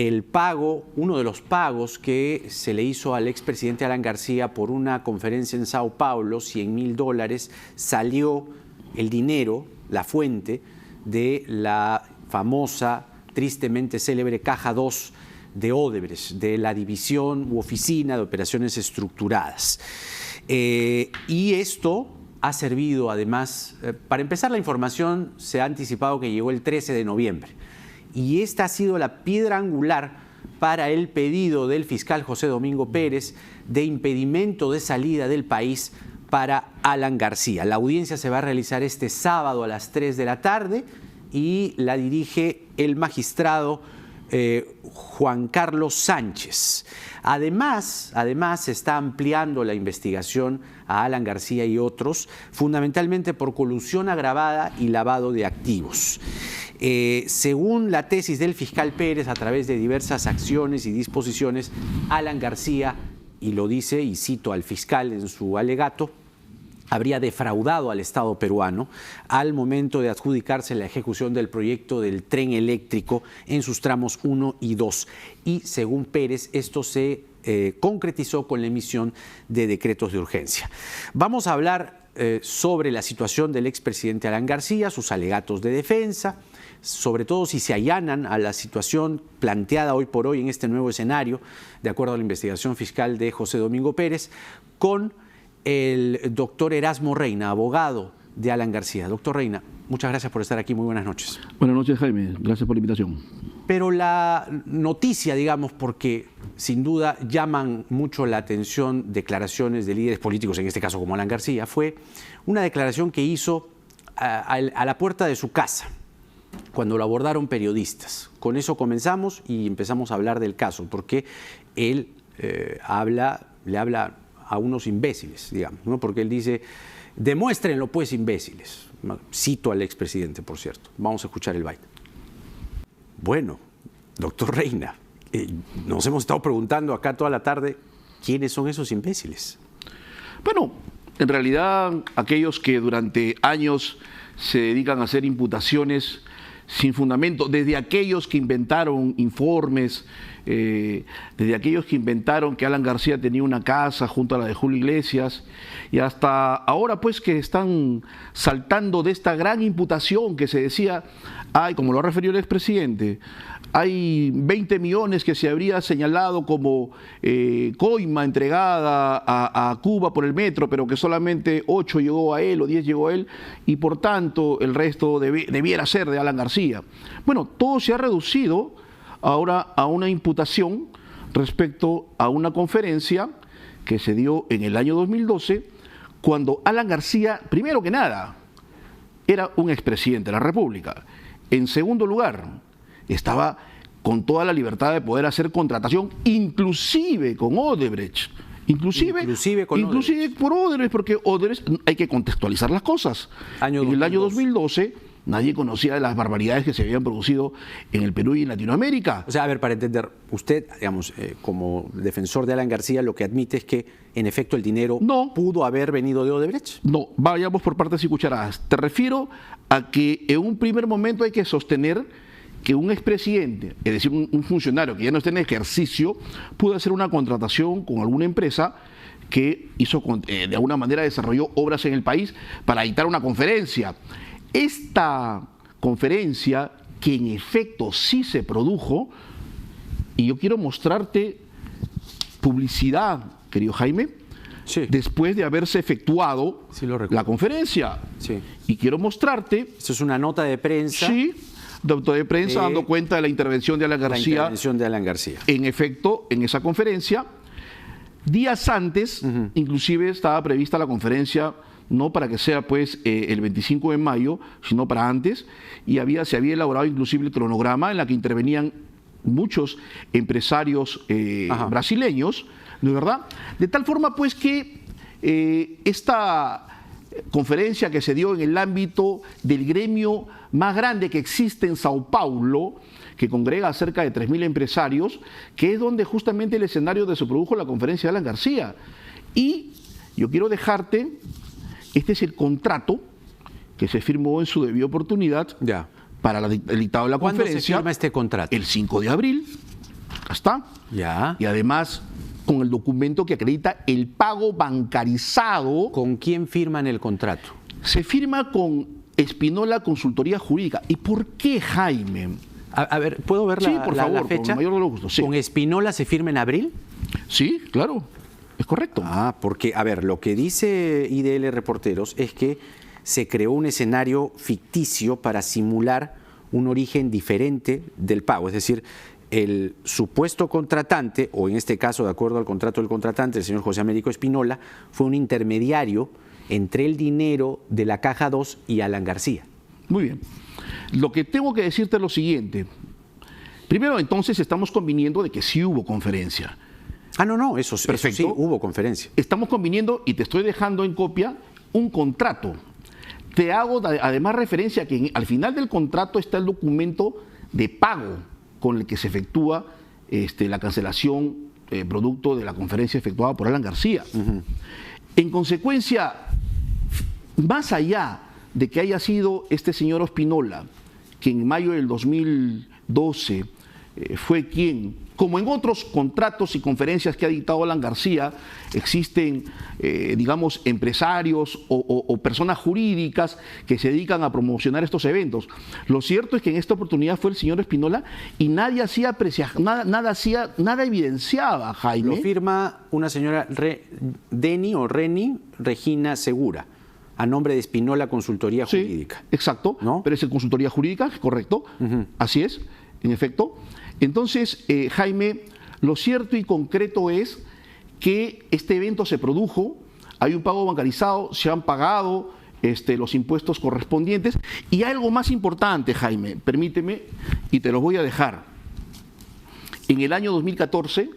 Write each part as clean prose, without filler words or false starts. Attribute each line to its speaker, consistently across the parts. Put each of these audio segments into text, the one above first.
Speaker 1: el pago, uno de los pagos que se le hizo al expresidente Alan García por una conferencia en Sao Paulo, $100.000, salió el dinero, la fuente, de la famosa, tristemente célebre Caja 2 de Odebrecht, de la división u oficina de operaciones estructuradas. Y esto ha servido además, para empezar la información se ha anticipado que llegó el 13 de noviembre. Y esta ha sido la piedra angular para el pedido del fiscal José Domingo Pérez de impedimento de salida del país para Alan García. La audiencia se va a realizar este sábado a las 3 de la tarde y la dirige el magistrado Juan Carlos Sánchez. Además, se está ampliando la investigación a Alan García y otros, fundamentalmente por colusión agravada y lavado de activos. Según la tesis del fiscal Pérez, a través de diversas acciones y disposiciones, Alan García, y lo dice, y cito al fiscal en su alegato, habría defraudado al Estado peruano al momento de adjudicarse la ejecución del proyecto del tren eléctrico en sus tramos 1 y 2. Y según Pérez, esto se concretizó con la emisión de decretos de urgencia. Vamos a hablar sobre la situación del expresidente Alan García, sus alegatos de defensa, sobre todo si se allanan a la situación planteada hoy por hoy en este nuevo escenario, de acuerdo a la investigación fiscal de José Domingo Pérez, con el doctor Erasmo Reina, abogado de Alan García. Doctor Reina, muchas gracias por estar aquí, muy buenas noches.
Speaker 2: Buenas noches, Jaime, gracias por la invitación.
Speaker 1: Pero la noticia, digamos, porque sin duda llaman mucho la atención declaraciones de líderes políticos, en este caso como Alan García, fue una declaración que hizo a la puerta de su casa, cuando lo abordaron periodistas. Con eso comenzamos y empezamos a hablar del caso, porque él le habla a unos imbéciles, digamos, ¿no? Porque él dice, demuéstrenlo pues, imbéciles. Cito al expresidente, por cierto. Vamos a escuchar el baile. Bueno, doctor Reina, nos hemos estado preguntando acá toda la tarde, ¿quiénes son esos imbéciles?
Speaker 2: Bueno, en realidad aquellos que durante años se dedican a hacer imputaciones sin fundamento, desde aquellos que inventaron informes, desde aquellos que inventaron que Alan García tenía una casa junto a la de Julio Iglesias, y hasta ahora pues que están saltando de esta gran imputación que se decía, como lo ha referido el expresidente, hay 20 millones que se habría señalado como coima entregada a Cuba por el metro, pero que solamente 8 llegó a él o 10 llegó a él, y por tanto el resto debiera ser de Alan García. Bueno, todo se ha reducido ahora a una imputación respecto a una conferencia que se dio en el año 2012, cuando Alan García, primero que nada, era un expresidente de la República. En segundo lugar, estaba con toda la libertad de poder hacer contratación, inclusive con Odebrecht. Inclusive por Odebrecht, porque Odebrecht, hay que contextualizar las cosas. En el año 2012, nadie conocía de las barbaridades que se habían producido en el Perú y en Latinoamérica.
Speaker 1: O sea, a ver, para entender, usted, digamos, como defensor de Alan García, lo que admite es que, en efecto, el dinero no pudo haber venido de Odebrecht.
Speaker 2: No, vayamos por partes y cucharadas. Te refiero a que en un primer momento hay que sostener que un expresidente, es decir, un funcionario que ya no está en ejercicio, pudo hacer una contratación con alguna empresa que hizo, de alguna manera desarrolló obras en el país para dictar una conferencia. Esta conferencia, que en efecto sí se produjo, y yo quiero mostrarte publicidad, querido Jaime,
Speaker 1: sí,
Speaker 2: después de haberse efectuado la conferencia.
Speaker 1: Sí.
Speaker 2: Y quiero mostrarte...
Speaker 1: Eso es una nota de prensa.
Speaker 2: Sí, nota de prensa dando cuenta de la intervención de Alan García.
Speaker 1: La intervención de Alan García.
Speaker 2: En efecto, en esa conferencia, días antes, inclusive estaba prevista la conferencia, no para que sea pues el 25 de mayo, sino para antes, y se había elaborado inclusive el cronograma en la que intervenían muchos empresarios brasileños, ¿no es verdad? De tal forma pues que esta conferencia que se dio en el ámbito del gremio más grande que existe en Sao Paulo, que congrega a cerca de 3.000 empresarios, que es donde justamente el escenario donde se produjo la conferencia de Alan García. Y yo quiero dejarte, este es el contrato que se firmó en su debida oportunidad para el dictado de la conferencia.
Speaker 1: ¿Cuándo se firma este contrato?
Speaker 2: El 5 de abril. Acá está.
Speaker 1: Ya.
Speaker 2: Y además con el documento que acredita el pago bancarizado.
Speaker 1: ¿Con quién firman el contrato?
Speaker 2: Se firma con Espinola Consultoría Jurídica. ¿Y por qué, Jaime?
Speaker 1: A ver, ¿puedo ver
Speaker 2: Sí,
Speaker 1: la,
Speaker 2: por
Speaker 1: la-
Speaker 2: favor,
Speaker 1: la fecha?
Speaker 2: con el mayor de los gustos, sí.
Speaker 1: ¿Con Espinola se firma en abril?
Speaker 2: Sí, claro, es correcto.
Speaker 1: Ah, porque, a ver, lo que dice IDL Reporteros es que se creó un escenario ficticio para simular un origen diferente del pago. Es decir, el supuesto contratante, o en este caso, de acuerdo al contrato del contratante, el señor José Américo Espinola, fue un intermediario entre el dinero de la Caja 2 y Alan García.
Speaker 2: Muy bien. Lo que tengo que decirte es lo siguiente. Primero, entonces, estamos conviniendo de que sí hubo conferencia.
Speaker 1: Ah, no, eso sí, hubo conferencia.
Speaker 2: Estamos conviniendo, y te estoy dejando en copia, un contrato. Te hago además referencia a que al final del contrato está el documento de pago con el que se efectúa la cancelación producto de la conferencia efectuada por Alan García. En consecuencia, más allá de que haya sido este señor Espinola, que en mayo del 2012 fue quien, como en otros contratos y conferencias que ha dictado Alan García, existen, digamos, empresarios o personas jurídicas que se dedican a promocionar estos eventos. Lo cierto es que en esta oportunidad fue el señor Espinola y nadie hacía nada evidenciaba, Jaime.
Speaker 1: Lo firma una señora Reni Regina Segura, a nombre de Espinola Consultoría Jurídica.
Speaker 2: Sí, exacto,
Speaker 1: ¿no?
Speaker 2: Pero es consultoría jurídica, correcto, así es, en efecto. Entonces, Jaime, lo cierto y concreto es que este evento se produjo, hay un pago bancarizado, se han pagado los impuestos correspondientes y hay algo más importante, Jaime, permíteme, y te lo voy a dejar. En el año 2014,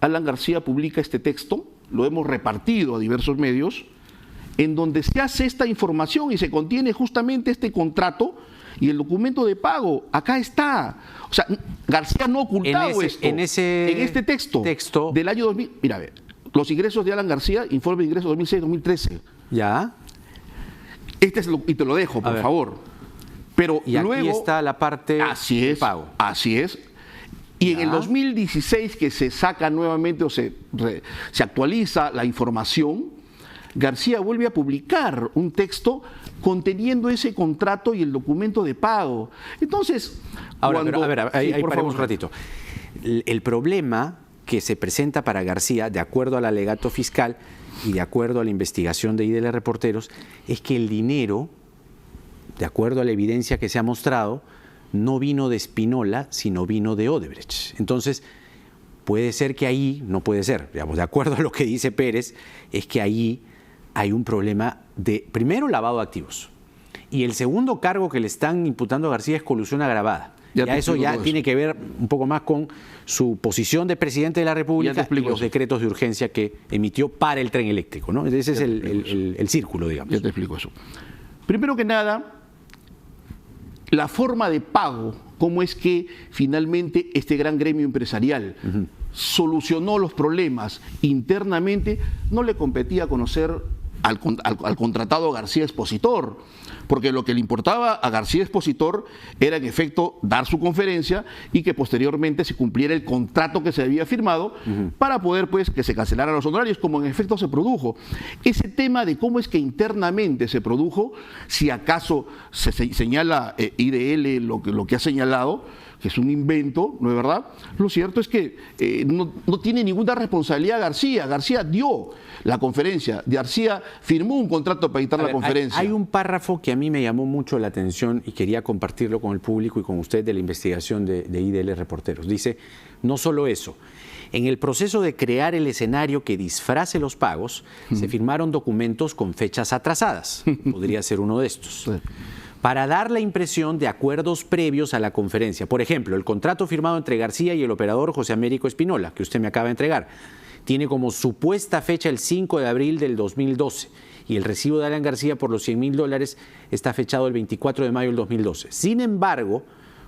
Speaker 2: Alan García publica este texto, lo hemos repartido a diversos medios, en donde se hace esta información y se contiene justamente este contrato y el documento de pago. Acá está. O sea, García no ha ocultado esto. En este texto del año 2000. Mira, a ver, los ingresos de Alan García, informe de ingresos 2006-2013.
Speaker 1: Ya.
Speaker 2: Y te lo dejo, por favor. Pero
Speaker 1: y
Speaker 2: luego,
Speaker 1: aquí está la parte de pago.
Speaker 2: Así es. Y en el 2016, que se saca nuevamente o se actualiza la información, García vuelve a publicar un texto conteniendo ese contrato y el documento de pago. Entonces,
Speaker 1: ahora, ahí paremos un ratito. El problema que se presenta para García, de acuerdo al alegato fiscal y de acuerdo a la investigación de IDL Reporteros, es que el dinero, de acuerdo a la evidencia que se ha mostrado, no vino de Espinola, sino vino de Odebrecht. Entonces, puede ser que ahí, no puede ser, digamos, de acuerdo a lo que dice Pérez, es que ahí hay un problema de, primero, lavado de activos. Y el segundo cargo que le están imputando a García es colusión agravada. Ya eso ya tiene que ver un poco más con su posición de presidente de la República y los decretos de urgencia que emitió para el tren eléctrico, ¿no? Ese es el círculo, digamos.
Speaker 2: Ya te explico eso. Primero que nada, la forma de pago, cómo es que finalmente este gran gremio empresarial solucionó los problemas internamente, no le competía conocer al contratado García Expositor, porque lo que le importaba a García Expositor era en efecto dar su conferencia y que posteriormente se cumpliera el contrato que se había firmado para poder pues que se cancelaran los honorarios, como en efecto se produjo. Ese tema de cómo es que internamente se produjo, si acaso se señala IDL lo que ha señalado, que es un invento, ¿no es verdad? Lo cierto es que no tiene ninguna responsabilidad García. García dio la conferencia. García firmó un contrato para dictar la conferencia.
Speaker 1: Hay un párrafo que a mí me llamó mucho la atención y quería compartirlo con el público y con usted de la investigación de IDL Reporteros. Dice, no solo eso, en el proceso de crear el escenario que disfrace los pagos, se firmaron documentos con fechas atrasadas. Podría ser uno de estos. Sí. Para dar la impresión de acuerdos previos a la conferencia. Por ejemplo, el contrato firmado entre García y el operador José Américo Espinola, que usted me acaba de entregar, tiene como supuesta fecha el 5 de abril del 2012 y el recibo de Alan García por los $100.000 está fechado el 24 de mayo del 2012. Sin embargo,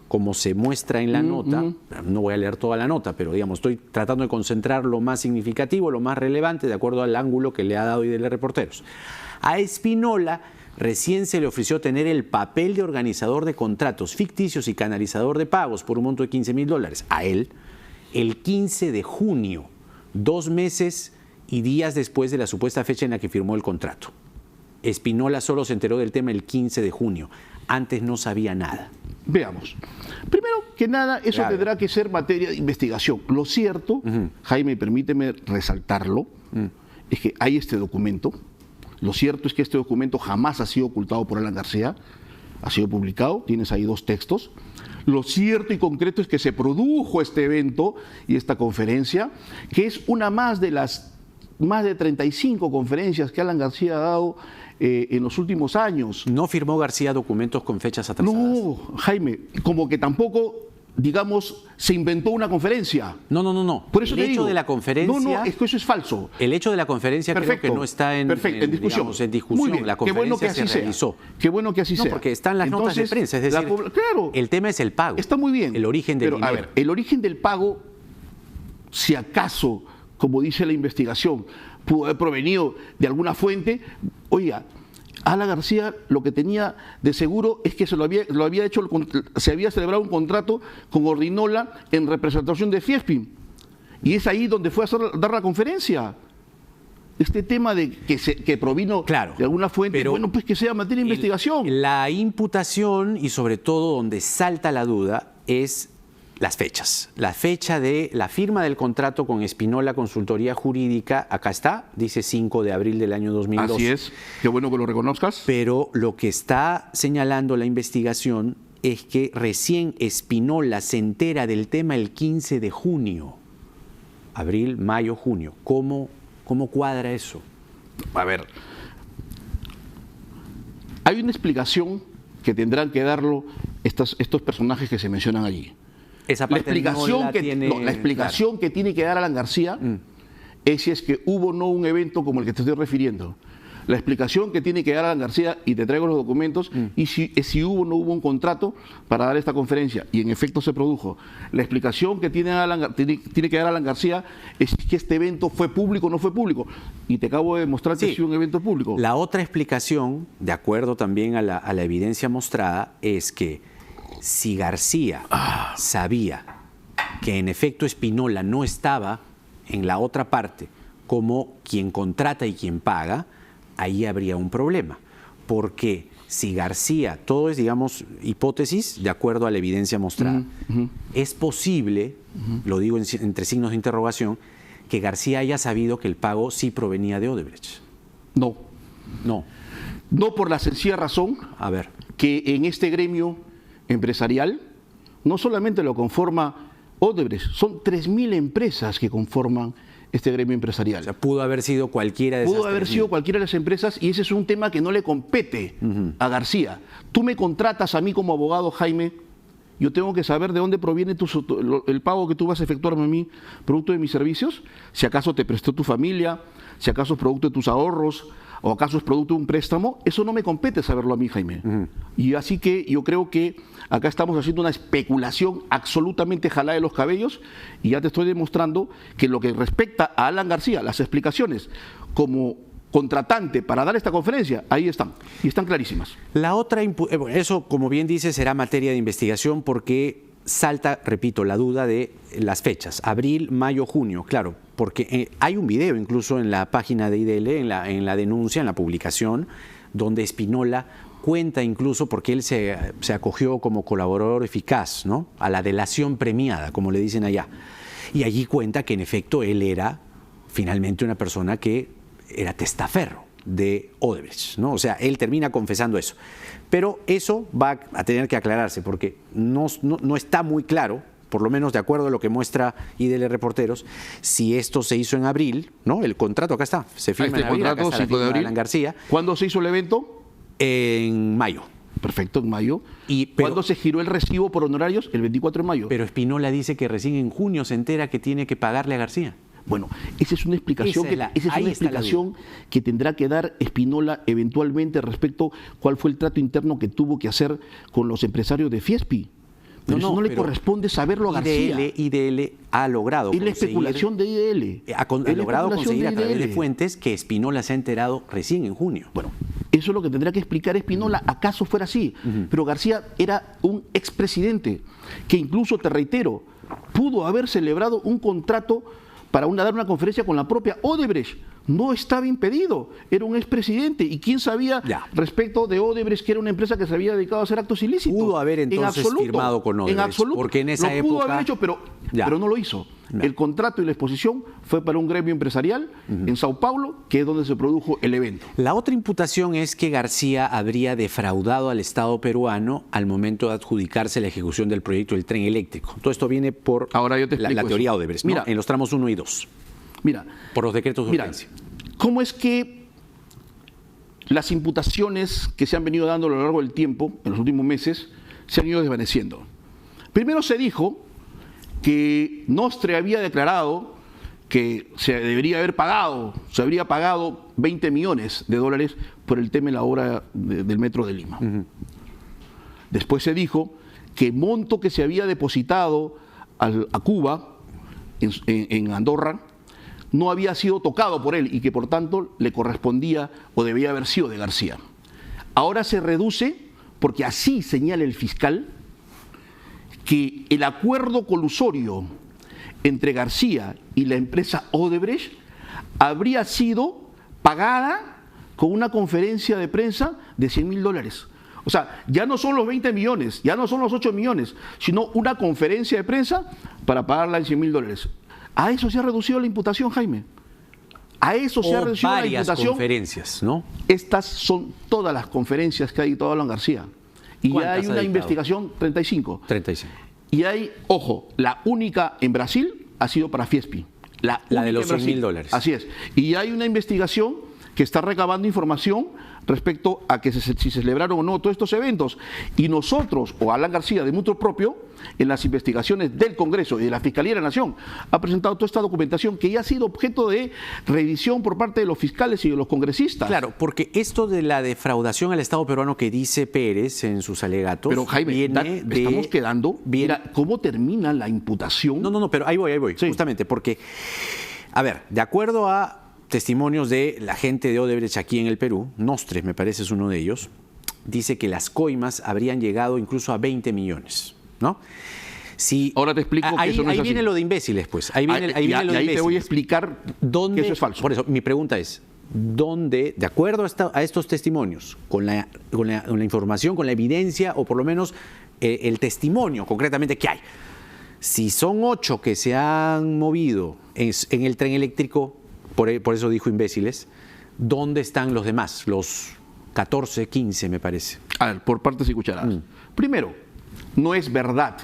Speaker 1: como se muestra en la nota, no voy a leer toda la nota, pero digamos, estoy tratando de concentrar lo más significativo, lo más relevante, de acuerdo al ángulo que le ha dado IDL Reporteros. A Espinola recién se le ofreció tener el papel de organizador de contratos ficticios y canalizador de pagos por un monto de $15.000 a él el 15 de junio, 2 meses y días después de la supuesta fecha en la que firmó el contrato. Espínola solo se enteró del tema el 15 de junio. Antes no sabía nada.
Speaker 2: Veamos. Primero que nada, eso tendrá que ser materia de investigación. Lo cierto, Jaime, permíteme resaltarlo, es que hay este documento. Lo cierto es que este documento jamás ha sido ocultado por Alan García, ha sido publicado, tienes ahí 2 textos. Lo cierto y concreto es que se produjo este evento y esta conferencia, que es una más de las más de 35 conferencias que Alan García ha dado en los últimos años.
Speaker 1: ¿No firmó García documentos con fechas atrasadas?
Speaker 2: No, Jaime, como que tampoco, digamos, se inventó una conferencia.
Speaker 1: No.
Speaker 2: Por eso
Speaker 1: el hecho de la conferencia...
Speaker 2: No, es que eso es falso.
Speaker 1: El hecho de la conferencia creo que no está en discusión.
Speaker 2: Digamos, en discusión.
Speaker 1: Muy bien, la conferencia
Speaker 2: qué bueno que así
Speaker 1: se realizó.
Speaker 2: Qué bueno que así sea.
Speaker 1: No, porque están las notas de prensa, es decir,
Speaker 2: claro,
Speaker 1: el tema es el pago.
Speaker 2: Está muy bien.
Speaker 1: El origen del dinero.
Speaker 2: A ver, el origen del pago, si acaso, como dice la investigación, pudo haber provenido de alguna fuente. Oiga, Alan García lo que tenía de seguro es que se había celebrado un contrato con Ordinola en representación de Fiespi. Y es ahí donde fue a dar la conferencia. Este tema de que provino de alguna fuente, pero bueno, pues que sea materia de investigación.
Speaker 1: La imputación y sobre todo donde salta la duda es las fechas. La fecha de la firma del contrato con Espínola Consultoría Jurídica, acá está, dice 5 de abril del año 2002.
Speaker 2: Así es, qué bueno que lo reconozcas.
Speaker 1: Pero lo que está señalando la investigación es que recién Espínola se entera del tema el 15 de junio. Abril, mayo, junio. ¿Cómo cuadra eso?
Speaker 2: A ver, hay una explicación que tendrán que darlo estos personajes que se mencionan allí.
Speaker 1: Esa parte
Speaker 2: la explicación que tiene que dar Alan García es si es que hubo o no un evento como el que te estoy refiriendo. La explicación que tiene que dar Alan García, y te traigo los documentos, y si hubo o no hubo un contrato para dar esta conferencia, y en efecto se produjo. La explicación que tiene que dar Alan García es que este evento fue público o no fue público. Y te acabo de demostrar que sí un evento público.
Speaker 1: La otra explicación, de acuerdo también a la evidencia mostrada, es que si García sabía que en efecto Espínola no estaba en la otra parte como quien contrata y quien paga, ahí habría un problema. Porque si García, todo es, digamos, hipótesis de acuerdo a la evidencia mostrada, es posible, lo digo entre signos de interrogación, que García haya sabido que el pago sí provenía de Odebrecht.
Speaker 2: No. No por la sencilla razón que en este gremio empresarial no solamente lo conforma Odebrecht, son 3.000 empresas que conforman este gremio empresarial.
Speaker 1: O sea, pudo haber sido cualquiera de esas.
Speaker 2: Pudo haber sido cualquiera de las empresas, y ese es un tema que no le compete a García. Tú me contratas a mí como abogado, Jaime, yo tengo que saber de dónde proviene el pago que tú vas a efectuarme a mí, producto de mis servicios, si acaso te prestó tu familia, si acaso es producto de tus ahorros, o acaso es producto de un préstamo. Eso no me compete saberlo a mí, Jaime. Y así que yo creo que acá estamos haciendo una especulación absolutamente jalada de los cabellos, y ya te estoy demostrando que lo que respecta a Alan García, las explicaciones como contratante para dar esta conferencia, ahí están, y están clarísimas.
Speaker 1: La otra, eso como bien dice será materia de investigación porque salta, repito, la duda de las fechas, abril, mayo, junio, claro, porque hay un video incluso en la página de IDL, en la denuncia, en la publicación, donde Espínola cuenta incluso, porque él se acogió como colaborador eficaz, ¿no?, a la delación premiada, como le dicen allá, y allí cuenta que en efecto él era finalmente una persona que era testaferro de Odebrecht, ¿no? O sea, él termina confesando eso. Pero eso va a tener que aclararse porque no está muy claro, por lo menos de acuerdo a lo que muestra IDL Reporteros, si esto se hizo en abril, ¿no? El contrato acá está, se firma en abril, acá está la firma de Alan García.
Speaker 2: ¿Cuándo se hizo el evento?
Speaker 1: En mayo.
Speaker 2: Perfecto, en mayo. ¿Cuándo se giró el recibo por honorarios? El 24 de mayo.
Speaker 1: Pero Espínola dice que recién en junio se entera que tiene que pagarle a García.
Speaker 2: Bueno, esa es una explicación, que tendrá que dar Espínola eventualmente respecto a cuál fue el trato interno que tuvo que hacer con los empresarios de Fiespi. Pero eso no le corresponde saberlo a García.
Speaker 1: IDL ha logrado
Speaker 2: conseguir... Es la especulación de IDL.
Speaker 1: Ha logrado conseguir a través de fuentes que Espínola se ha enterado recién en junio.
Speaker 2: Bueno, eso es lo que tendrá que explicar Espínola, acaso fuera así. Pero García era un expresidente que incluso, te reitero, pudo haber celebrado un contrato para dar una conferencia con la propia Odebrecht. No estaba impedido, era un expresidente. ¿Y quién sabía respecto de Odebrecht, que era una empresa que se había dedicado a hacer actos ilícitos?
Speaker 1: Pudo haber entonces firmado con Odebrecht.
Speaker 2: En absoluto.
Speaker 1: Porque en esa
Speaker 2: lo
Speaker 1: época...
Speaker 2: pudo haber hecho, pero no lo hizo. El contrato y la exposición fue para un gremio empresarial en Sao Paulo, que es donde se produjo el evento.
Speaker 1: La otra imputación es que García habría defraudado al Estado peruano al momento de adjudicarse la ejecución del proyecto del tren eléctrico. Todo esto viene por la teoría Odebrecht, ¿no? En los tramos 1 y 2.
Speaker 2: Mira,
Speaker 1: por los decretos de urgencia.
Speaker 2: ¿Cómo es que las imputaciones que se han venido dando a lo largo del tiempo, en los últimos meses, se han ido desvaneciendo? Primero se dijo que Nostre había declarado que se habría pagado 20 millones de dólares por el tema de la obra del Metro de Lima. Después se dijo que el monto que se había depositado a Cuba, en Andorra, no había sido tocado por él y que por tanto le correspondía o debía haber sido de García. Ahora se reduce, porque así señala el fiscal, que el acuerdo colusorio entre García y la empresa Odebrecht habría sido pagada con una conferencia de prensa de $100.000. O sea, ya no son los 20 millones, ya no son los 8 millones, sino una conferencia de prensa para pagarla en $100.000. A eso se ha reducido la imputación, Jaime. A eso se ha reducido la imputación.
Speaker 1: Varias conferencias, ¿no?
Speaker 2: Estas son todas las conferencias que ha dictado Alan García. Y ya hay una investigación, 35.
Speaker 1: 35.
Speaker 2: Y hay, ojo, la única en Brasil ha sido para Fiespi. La
Speaker 1: de los $100.000.
Speaker 2: Así es. Y hay una investigación que está recabando información respecto a que si se celebraron o no todos estos eventos. Y nosotros, o Alan García de mutuo propio, en las investigaciones del Congreso y de la Fiscalía de la Nación, ha presentado toda esta documentación que ya ha sido objeto de revisión por parte de los fiscales y de los congresistas.
Speaker 1: Claro, porque esto de la defraudación al Estado peruano que dice Pérez en sus alegatos...
Speaker 2: Pero Jaime, estamos quedando... Mira, ¿cómo termina la imputación?
Speaker 1: No, pero ahí voy, sí. Justamente, porque, a ver, de acuerdo a testimonios de la gente de Odebrecht aquí en el Perú, Nostre me parece es uno de ellos, dice que las coimas habrían llegado incluso a 20 millones, ¿no? Si,
Speaker 2: ahora te explico que eso no es así.
Speaker 1: Ahí viene lo de imbéciles, pues. Ahí viene lo de imbéciles.
Speaker 2: Ahí te voy a explicar que eso es falso.
Speaker 1: Por eso, mi pregunta es, ¿dónde, de acuerdo a estos testimonios, con la información, con la evidencia, o por lo menos el testimonio concretamente que hay, si son 8 que se han movido en el tren eléctrico, por eso dijo imbéciles, ¿dónde están los demás? Los 14, 15 me parece.
Speaker 2: A ver, por partes y cucharadas. Primero, no es verdad,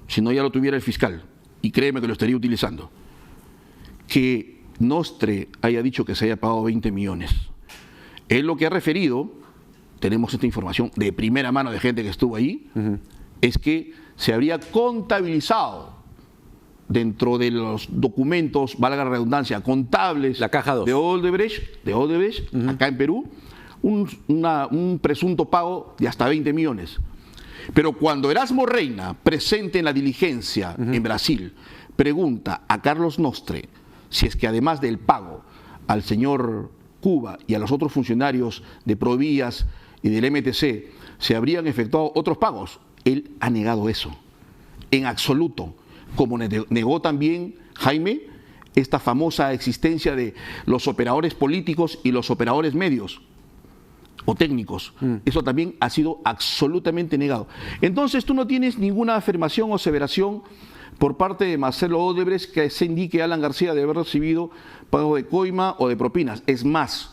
Speaker 2: si no ya lo tuviera el fiscal, y créeme que lo estaría utilizando, que Nostre haya dicho que se haya pagado 20 millones. Él lo que ha referido, tenemos esta información de primera mano de gente que estuvo ahí, es que se habría contabilizado dentro de los documentos, valga la redundancia, contables
Speaker 1: la caja 2.
Speaker 2: de Odebrecht, acá en Perú, un presunto pago de hasta 20 millones. Pero cuando Erasmo Reina, presente en la diligencia en Brasil, pregunta a Carlos Nostre si es que además del pago al señor Cuba y a los otros funcionarios de Provías y del MTC se habrían efectuado otros pagos, él ha negado eso, en absoluto. Como negó también, Jaime, esta famosa existencia de los operadores políticos y los operadores medios o técnicos. Eso también ha sido absolutamente negado. Entonces tú no tienes ninguna afirmación o aseveración por parte de Marcelo Odebrecht que se indique a Alan García de haber recibido pago de coima o de propinas. Es más,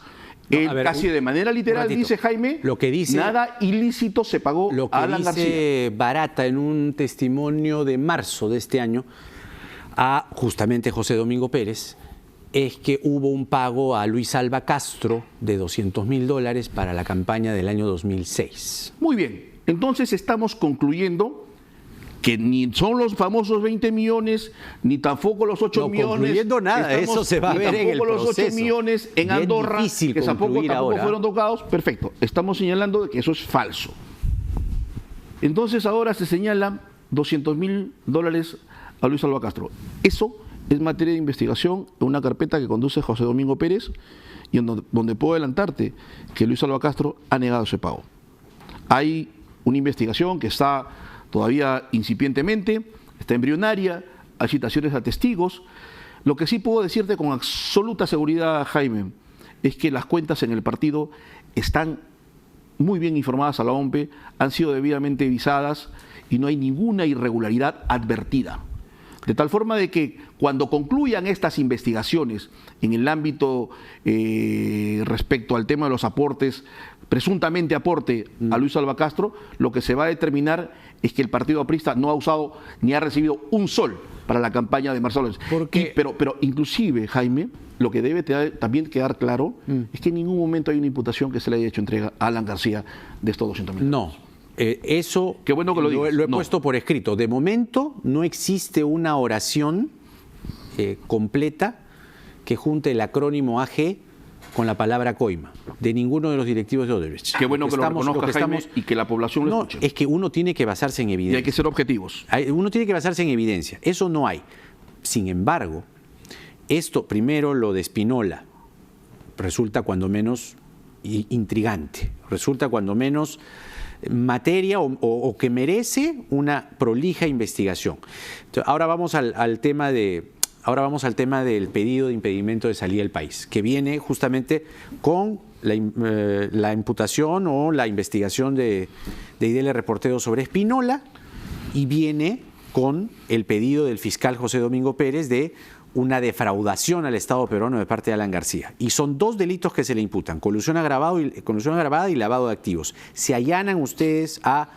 Speaker 2: él casi de manera literal dice, Jaime,
Speaker 1: lo que dice,
Speaker 2: nada ilícito se pagó a Alan García.
Speaker 1: Lo que dice Barata en un testimonio de marzo de este año a justamente José Domingo Pérez es que hubo un pago a Luis Alba Castro de $200.000 para la campaña del año 2006.
Speaker 2: Muy bien, entonces estamos concluyendo que ni son los famosos 20 millones, ni tampoco los 8 millones.
Speaker 1: No concluyendo nada, eso se va a ver en el proceso.
Speaker 2: Tampoco los 8 millones en Andorra, que tampoco fueron tocados. Perfecto, estamos señalando que eso es falso. Entonces ahora se señala $200.000 a Luis Alba Castro. Eso es materia de investigación en una carpeta que conduce José Domingo Pérez y donde puedo adelantarte que Luis Alba Castro ha negado ese pago. Hay una investigación que está todavía incipientemente, está embrionaria, hay citaciones a testigos. Lo que sí puedo decirte con absoluta seguridad, Jaime, es que las cuentas en el partido están muy bien informadas a la OMPE, han sido debidamente visadas y no hay ninguna irregularidad advertida. De tal forma de que cuando concluyan estas investigaciones en el ámbito respecto al tema de los aportes, presuntamente aporte a Luis Alba Castro, lo que se va a determinar es que el partido aprista no ha usado ni ha recibido un sol para la campaña de Marcelo López. Pero inclusive, Jaime, lo que debe también quedar claro es que en ningún momento hay una imputación que se le haya hecho entrega a Alan García de estos 200.000.
Speaker 1: No. Eso
Speaker 2: qué bueno que lo digas.
Speaker 1: Lo he puesto por escrito. De momento no existe una oración completa que junte el acrónimo AG con la palabra coima, de ninguno de los directivos de Odebrecht.
Speaker 2: Qué bueno que lo reconozca, Jaime, y que la población lo escuche.
Speaker 1: Es que uno tiene que basarse en evidencia.
Speaker 2: Y hay que ser objetivos.
Speaker 1: Uno tiene que basarse en evidencia. Eso no hay. Sin embargo, esto primero, lo de Spinola, resulta cuando menos intrigante, resulta cuando menos materia o que merece una prolija investigación. Entonces, ahora vamos al tema del pedido de impedimento de salida del país, que viene justamente con la imputación o la investigación de IDL Reportero sobre Spinola, y viene con el pedido del fiscal José Domingo Pérez de una defraudación al Estado peruano de parte de Alan García. Y son dos delitos que se le imputan: colusión agravada y lavado de activos. ¿Se allanan ustedes a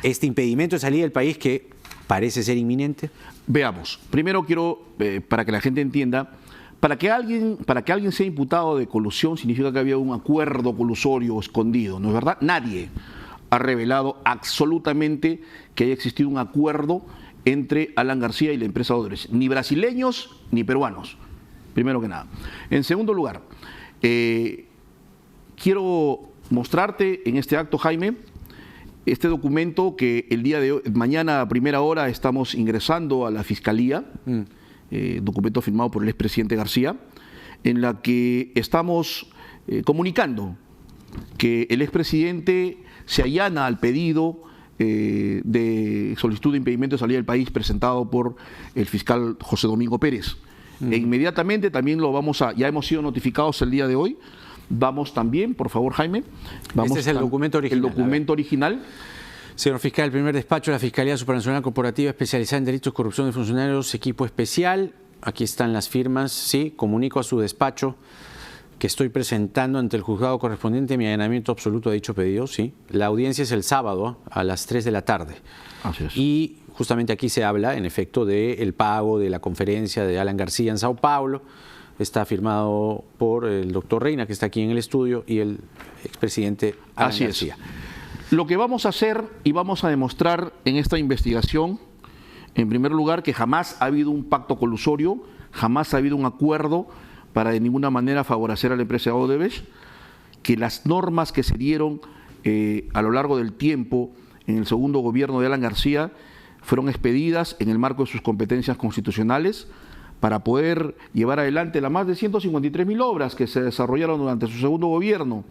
Speaker 1: este impedimento de salida del país que parece ser inminente?
Speaker 2: Veamos. Primero quiero, para que la gente entienda, para que alguien sea imputado de colusión significa que había un acuerdo colusorio escondido, ¿no es verdad? Nadie ha revelado absolutamente que haya existido un acuerdo entre Alan García y la empresa Odebrecht, ni brasileños ni peruanos, primero que nada. En segundo lugar, quiero mostrarte en este acto, Jaime, este documento que el día de hoy, mañana a primera hora estamos ingresando a la Fiscalía, documento firmado por el expresidente García, en la que estamos comunicando que el expresidente se allana al pedido de solicitud de impedimento de salida del país presentado por el fiscal José Domingo Pérez. E inmediatamente también ya hemos sido notificados el día de hoy. Vamos también, por favor, Jaime.
Speaker 1: Este es el documento original.
Speaker 2: El documento original.
Speaker 1: Señor fiscal, el primer despacho de la Fiscalía Supranacional Corporativa especializada en delitos de corrupción de funcionarios, equipo especial. Aquí están las firmas. Sí, comunico a su despacho que estoy presentando ante el juzgado correspondiente mi allanamiento absoluto a dicho pedido. Sí, la audiencia es el sábado a las 3 de la tarde.
Speaker 2: Así es.
Speaker 1: Y justamente aquí se habla, en efecto, del pago de la conferencia de Alan García en Sao Paulo. Está firmado por el doctor Reina, que está aquí en el estudio, y el expresidente Alan García.
Speaker 2: Lo que vamos a hacer y vamos a demostrar en esta investigación, en primer lugar, que jamás ha habido un pacto colusorio, jamás ha habido un acuerdo para de ninguna manera favorecer a la empresa Odebrecht, que las normas que se dieron a lo largo del tiempo en el segundo gobierno de Alan García fueron expedidas en el marco de sus competencias constitucionales para poder llevar adelante las más de 153.000 obras que se desarrollaron durante su segundo gobierno,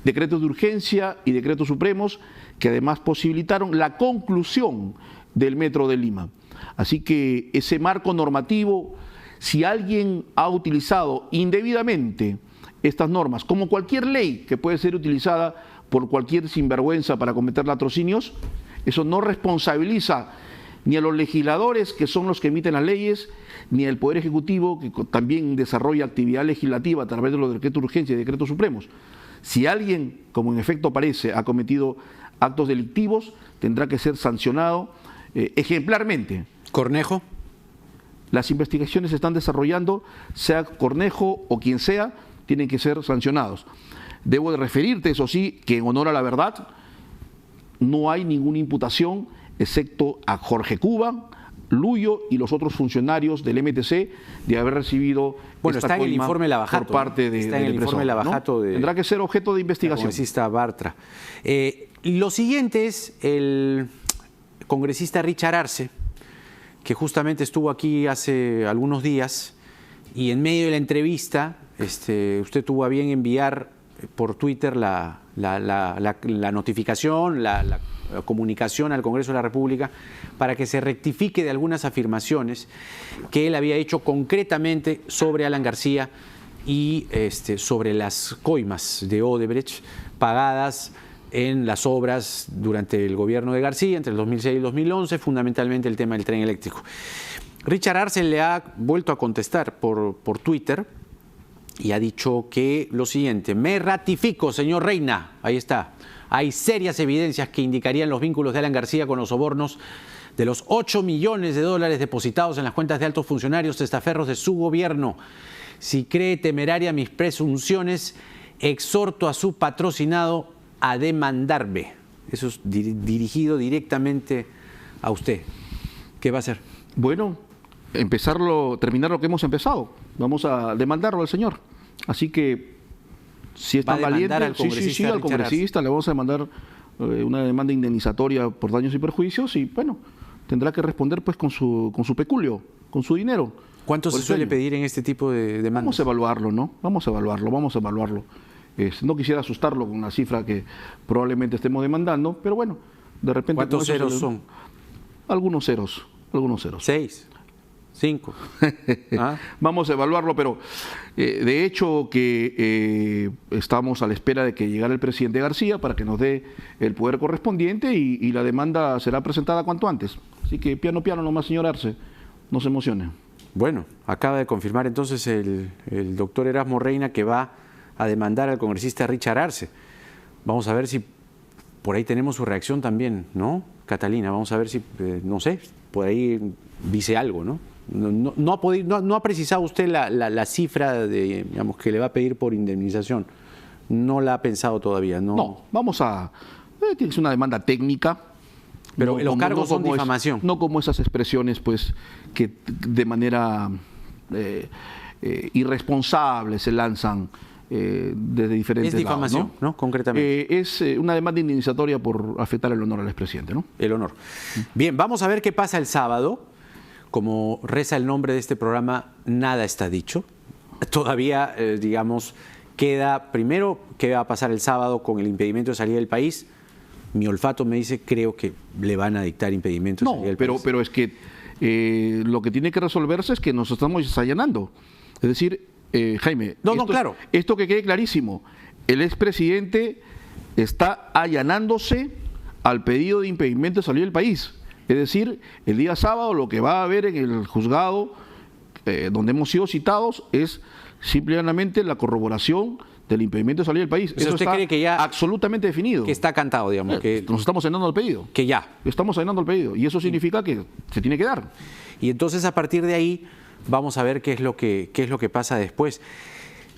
Speaker 2: decretos de urgencia y decretos supremos que además posibilitaron la conclusión del Metro de Lima. Así que ese marco normativo, si alguien ha utilizado indebidamente estas normas, como cualquier ley que puede ser utilizada por cualquier sinvergüenza para cometer latrocinios, eso no responsabiliza ni a los legisladores, que son los que emiten las leyes, ni al Poder Ejecutivo, que también desarrolla actividad legislativa a través de los decretos de urgencia y decretos supremos. Si alguien, como en efecto parece, ha cometido actos delictivos, tendrá que ser sancionado ejemplarmente.
Speaker 1: ¿Cornejo?
Speaker 2: Las investigaciones se están desarrollando, sea Cornejo o quien sea, tienen que ser sancionados. Debo de referirte, eso sí, que en honor a la verdad, no hay ninguna imputación, excepto a Jorge Cuba, Luyo y los otros funcionarios del MTC de haber recibido
Speaker 1: está en el informe Lavajato,
Speaker 2: por parte de,
Speaker 1: está en el informe Lavajato, ¿no?
Speaker 2: Tendrá que ser objeto de investigación.
Speaker 1: El congresista Bartra. Lo siguiente es el congresista Richard Arce, que justamente estuvo aquí hace algunos días, y en medio de la entrevista usted tuvo a bien enviar por Twitter la notificación, la comunicación al Congreso de la República para que se rectifique de algunas afirmaciones que él había hecho concretamente sobre Alan García y sobre las coimas de Odebrecht pagadas en las obras durante el gobierno de García, entre el 2006 y el 2011, fundamentalmente el tema del tren eléctrico. Richard Arce le ha vuelto a contestar por Twitter y ha dicho que lo siguiente: me ratifico, señor Reina, ahí está, hay serias evidencias que indicarían los vínculos de Alan García con los sobornos de los 8 millones de dólares depositados en las cuentas de altos funcionarios testaferros de su gobierno. Si cree temeraria mis presunciones, exhorto a su patrocinado a demandarme. Eso es dirigido directamente a usted. ¿Qué va a hacer?
Speaker 2: Bueno, terminar lo que hemos empezado. Vamos a demandarlo al señor. Así que, si es tan valiente, al congresista le vamos a demandar una demanda indemnizatoria por daños y perjuicios y, bueno, tendrá que responder pues con su peculio, con su dinero.
Speaker 1: ¿Cuánto se suele pedir en este tipo de demandas?
Speaker 2: Vamos a evaluarlo, ¿no? Vamos a evaluarlo. No quisiera asustarlo con una cifra que probablemente estemos demandando, pero bueno, de repente...
Speaker 1: ¿Cuántos ceros son?
Speaker 2: Algunos ceros.
Speaker 1: 6, 5. ¿Ah?
Speaker 2: Vamos a evaluarlo, pero de hecho que estamos a la espera de que llegara el presidente García para que nos dé el poder correspondiente y la demanda será presentada cuanto antes. Así que piano nomás, señor Arce, no se emocione.
Speaker 1: Bueno, acaba de confirmar entonces el doctor Erasmo Reina que va a demandar al congresista Richard Arce. Vamos a ver si por ahí tenemos su reacción también, ¿no, Catalina? Vamos a ver si, no sé, por ahí dice algo, ¿no? No ha precisado usted la cifra digamos, que le va a pedir por indemnización. No la ha pensado todavía, ¿no?
Speaker 2: No, vamos a... tiene que ser una demanda técnica.
Speaker 1: Pero los cargos son difamación.
Speaker 2: No como esas expresiones, pues, que de manera irresponsable se lanzan desde diferentes lados. Es
Speaker 1: difamación, ¿no? Concretamente.
Speaker 2: Es una demanda indemnizatoria por afectar el honor al expresidente, ¿no?
Speaker 1: El honor. Bien, vamos a ver qué pasa el sábado. Como reza el nombre de este programa, nada está dicho. Todavía, digamos, queda primero qué va a pasar el sábado con el impedimento de salida del país. Mi olfato me dice, creo que le van a dictar impedimento de salida del país.
Speaker 2: Pero es que lo que tiene que resolverse es que nos estamos allanando. Es decir, Jaime,
Speaker 1: claro.
Speaker 2: Esto que quede clarísimo, el expresidente está allanándose al pedido de impedimento de salir del país. Es decir, el día sábado lo que va a haber en el juzgado donde hemos sido citados es simplemente la corroboración del impedimento de salir del país.
Speaker 1: Eso
Speaker 2: está
Speaker 1: cree que ya
Speaker 2: absolutamente definido.
Speaker 1: Que está cantado, digamos. Que
Speaker 2: nos estamos llenando el pedido.
Speaker 1: Que ya.
Speaker 2: Estamos llenando el pedido. Y eso significa que se tiene que dar.
Speaker 1: Y entonces a partir de ahí vamos a ver qué es lo que pasa después.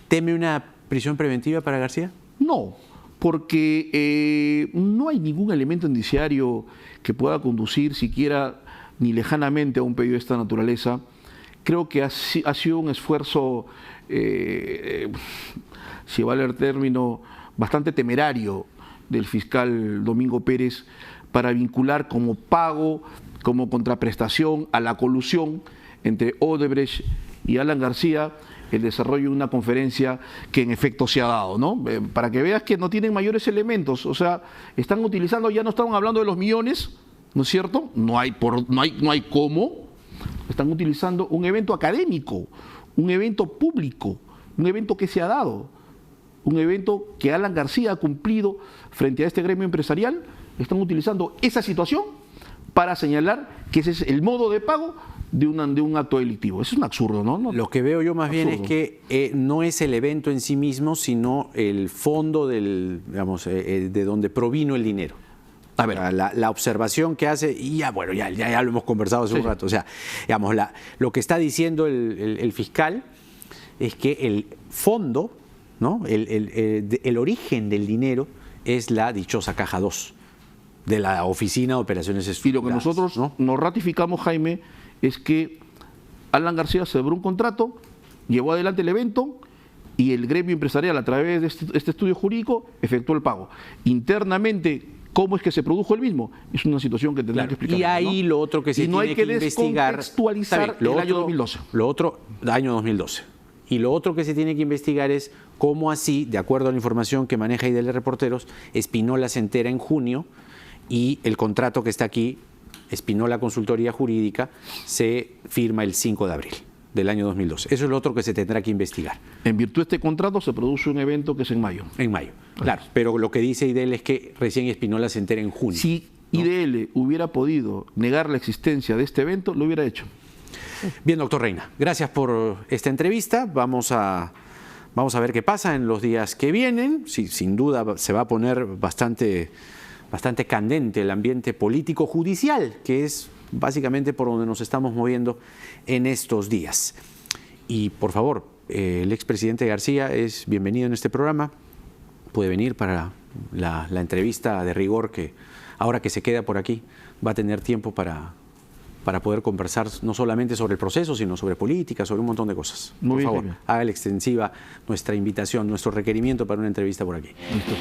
Speaker 1: ¿Teme una prisión preventiva para García?
Speaker 2: No, porque no hay ningún elemento indiciario que pueda conducir siquiera ni lejanamente a un pedido de esta naturaleza. Creo que ha sido un esfuerzo, si vale el término, bastante temerario del fiscal Domingo Pérez para vincular como pago, como contraprestación a la colusión entre Odebrecht y Alan García el desarrollo de una conferencia que en efecto se ha dado, ¿no? Para que veas que no tienen mayores elementos, o sea, están utilizando, ya no estaban hablando de los millones, ¿no es cierto? No hay cómo, están utilizando un evento académico, un evento público, un evento que se ha dado, un evento que Alan García ha cumplido frente a este gremio empresarial. Están utilizando esa situación para señalar que ese es el modo de pago de un acto delictivo. Eso es un absurdo, ¿no?
Speaker 1: Lo que veo yo más bien es que no es el evento en sí mismo, sino el fondo digamos, de donde provino el dinero. A ver, la observación que hace, y ya bueno, ya lo hemos conversado hace un rato, o sea, digamos, lo que está diciendo el fiscal es que el fondo, ¿no? El origen del dinero es la dichosa caja 2 de la Oficina de Operaciones Estructuradas.
Speaker 2: Y lo que nosotros nos ratificamos, Jaime, es que Alan García celebró un contrato, llevó adelante el evento y el gremio empresarial, a través de este estudio jurídico, efectuó el pago. Internamente, ¿cómo es que se produjo el mismo? Es una situación que tendrá que explicar.
Speaker 1: Y ahí, ¿no? Lo otro que se tiene que investigar...
Speaker 2: descontextualizar el año 2012.
Speaker 1: Año 2012. Y lo otro que se tiene que investigar es cómo así, de acuerdo a la información que maneja IDL Reporteros, Espinola se entera en junio y el contrato que está aquí, Espinola Consultoría Jurídica, se firma el 5 de abril del año 2012. Eso es lo otro que se tendrá que investigar.
Speaker 2: En virtud de este contrato se produce un evento que es en mayo.
Speaker 1: En mayo, claro. Pero lo que dice IDL es que recién Espinola se entera en junio.
Speaker 2: Si
Speaker 1: ¿no?
Speaker 2: IDL hubiera podido negar la existencia de este evento, lo hubiera hecho.
Speaker 1: Bien, doctor Reina, gracias por esta entrevista. Vamos a ver qué pasa en los días que vienen. Sí, sin duda se va a poner bastante candente el ambiente político-judicial, que es básicamente por donde nos estamos moviendo en estos días. Y por favor, el expresidente García es bienvenido en este programa. Puede venir para la entrevista de rigor que ahora que se queda por aquí va a tener tiempo para poder conversar no solamente sobre el proceso, sino sobre política, sobre un montón de cosas.
Speaker 2: Muy
Speaker 1: por
Speaker 2: bien,
Speaker 1: favor,
Speaker 2: bien.
Speaker 1: hágale extensiva nuestra invitación, nuestro requerimiento para una entrevista por aquí.
Speaker 2: Listo.